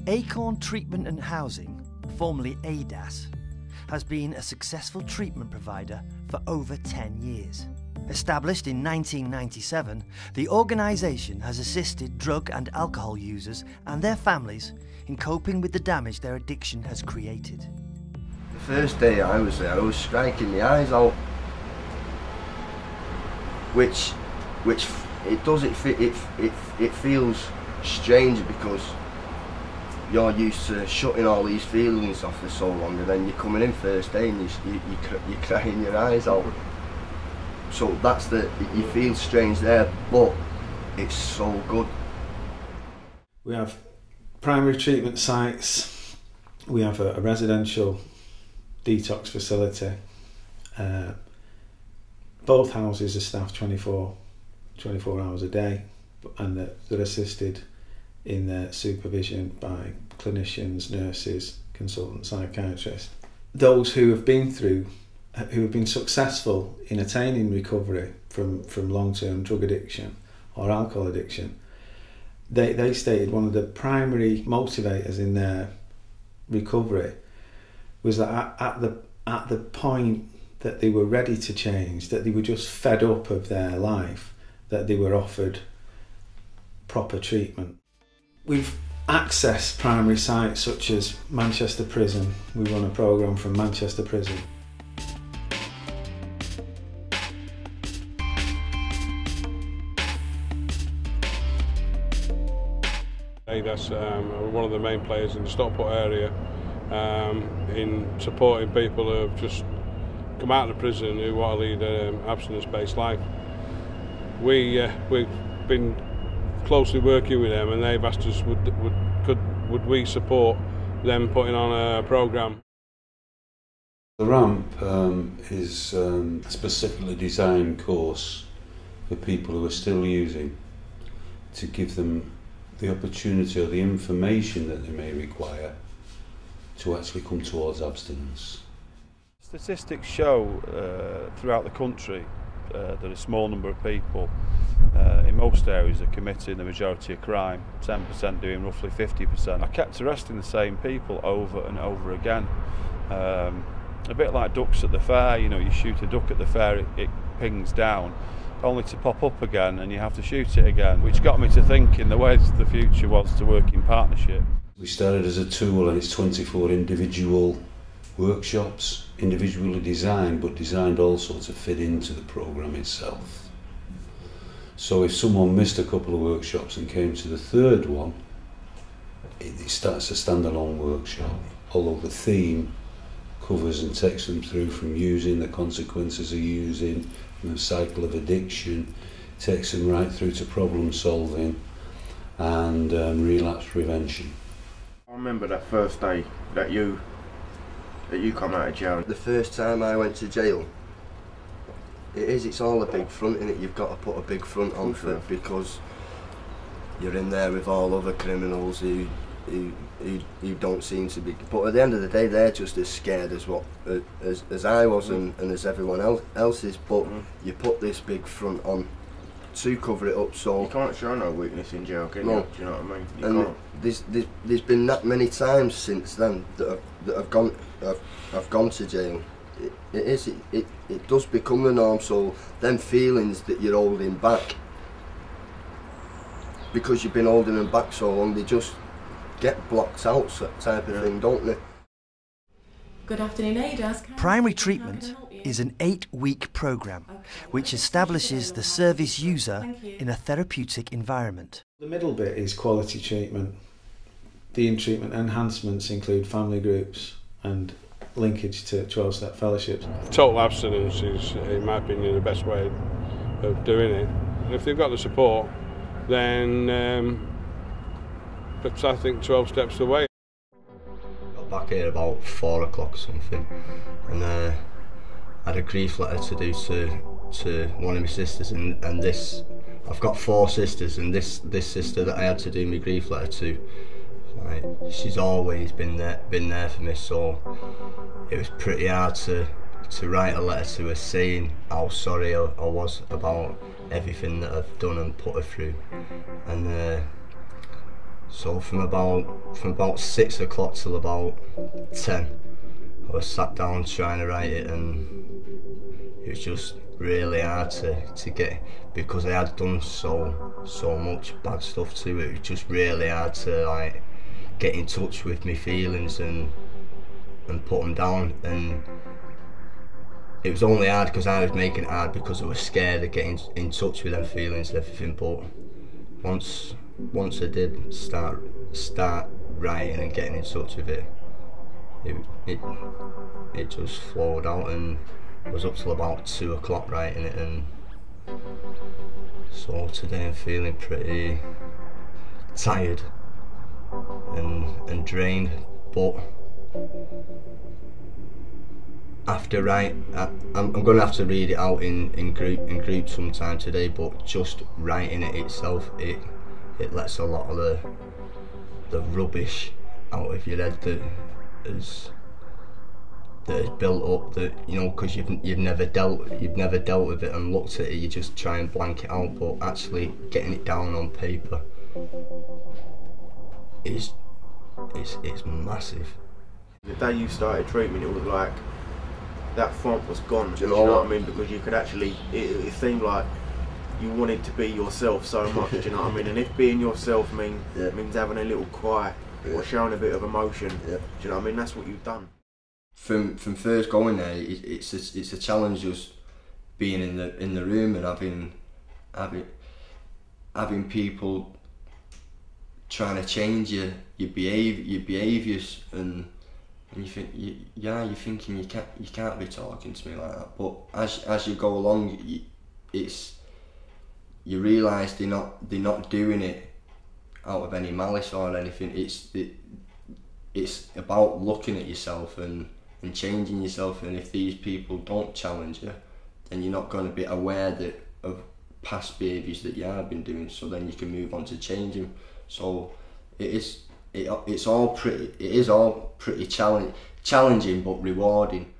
Acorn Treatment and Housing, formerly ADAS, has been a successful treatment provider for over 10 years. Established in 1997, the organisation has assisted drug and alcohol users and their families in coping with the damage their addiction has created. The first day I was there, I was striking my eyes out, which it feels strange because you're used to shutting all these feelings off for so long, and then you're coming in first day and you're crying your eyes out. So you feel strange there, but it's so good. We have primary treatment sites, we have a residential detox facility. Both houses are staffed 24 hours a day, and they're assisted in their supervision by clinicians, nurses, consultant psychiatrists. Those who have been successful in attaining recovery from long-term drug addiction or alcohol addiction, they stated one of the primary motivators in their recovery was that at the point that they were ready to change, that they were just fed up of their life, that they were offered proper treatment. We've accessed primary sites such as Manchester Prison. We run a programme from Manchester Prison. ADAS one of the main players in the Stockport area in supporting people who have just come out of prison who want to lead an abstinence-based life. We've been closely working with them, and they've asked us would we support them putting on a programme. The RAMP is a specifically designed course for people who are still using, to give them the opportunity or the information that they may require to actually come towards abstinence. Statistics show throughout the country that a small number of people in most areas are committing the majority of crime, 10% doing roughly 50%. I kept arresting the same people over and over again. A bit like ducks at the fair, you know, you shoot a duck at the fair, it pings down, only to pop up again and you have to shoot it again, which got me to thinking the way to the future was to work in partnership. We started as a tool, and it's 24 individual workshops, individually designed, but designed also to fit into the programme itself. So if someone missed a couple of workshops and came to the third one, it starts a standalone workshop, although the theme covers and takes them through from using, the consequences of using, from the cycle of addiction, takes them right through to problem solving and relapse prevention. I remember that first day that you come out of jail. The first time I went to jail, it's all a big front, innit? You've got to put a big front on for it, because you're in there with all other criminals who don't seem to be, but at the end of the day they're just as scared as I was and as everyone else is, but you put this big front on to cover it up, so you can't show no weakness in jail, can you? Do you know what I mean? You can't. There's been that many times since then that I've gone to jail. It does become the norm, so them feelings that you're holding back, because you've been holding them back so long, they just get blocked out, type of thing, don't they? Good afternoon, ADAS. Primary treatment is an 8-week programme which establishes the service user in a therapeutic environment. The middle bit is quality treatment. The in-treatment enhancements include family groups and linkage to 12-step fellowships. Total abstinence is, in my opinion, the best way of doing it. And if they've got the support, then perhaps I think 12 steps away. Got back here about 4 o'clock or something, and I had a grief letter to do to one of my sisters, and this, I've got 4 sisters, and this sister that I had to do my grief letter to, like, she's always been there for me, so it was pretty hard to write a letter to her saying how sorry I was about everything that I've done and put her through, and So from about 6 o'clock till about 10, I was sat down trying to write it, and it was just really hard to get, because I had done so much bad stuff to it. It was just really hard to like get in touch with my feelings and put them down. And it was only hard because I was making it hard because I was scared of getting in touch with them feelings and everything. But once I did start writing and getting in touch with it, it just flowed out, and I was up till about 2 o'clock writing it. And so today I'm feeling pretty tired and drained, but after I'm going to have to read it out in group sometime today, but just writing it itself, it lets a lot of the rubbish out of your head that is built up, that, you know, because you've never dealt with it and looked at it. You just try and blank it out, but actually getting it down on paper is massive. The day you started treatment, it was like that font was gone. Do you know know what I mean? Because you could actually, it seemed like you wanted to be yourself so much. Do you know what I mean? And if being yourself means having a little cry or showing a bit of emotion, do you know what I mean? That's what you've done. From first going there, it's a challenge just being in the room and having people trying to change your behaviours, and you think you're thinking you can't be talking to me like that. But as you go along, you realise they're not doing it out of any malice or anything. It's about looking at yourself and changing yourself, and if these people don't challenge you, then you're not going to be aware of past behaviours that you have been doing, so then you can move on to changing. So it is all pretty challenging but rewarding.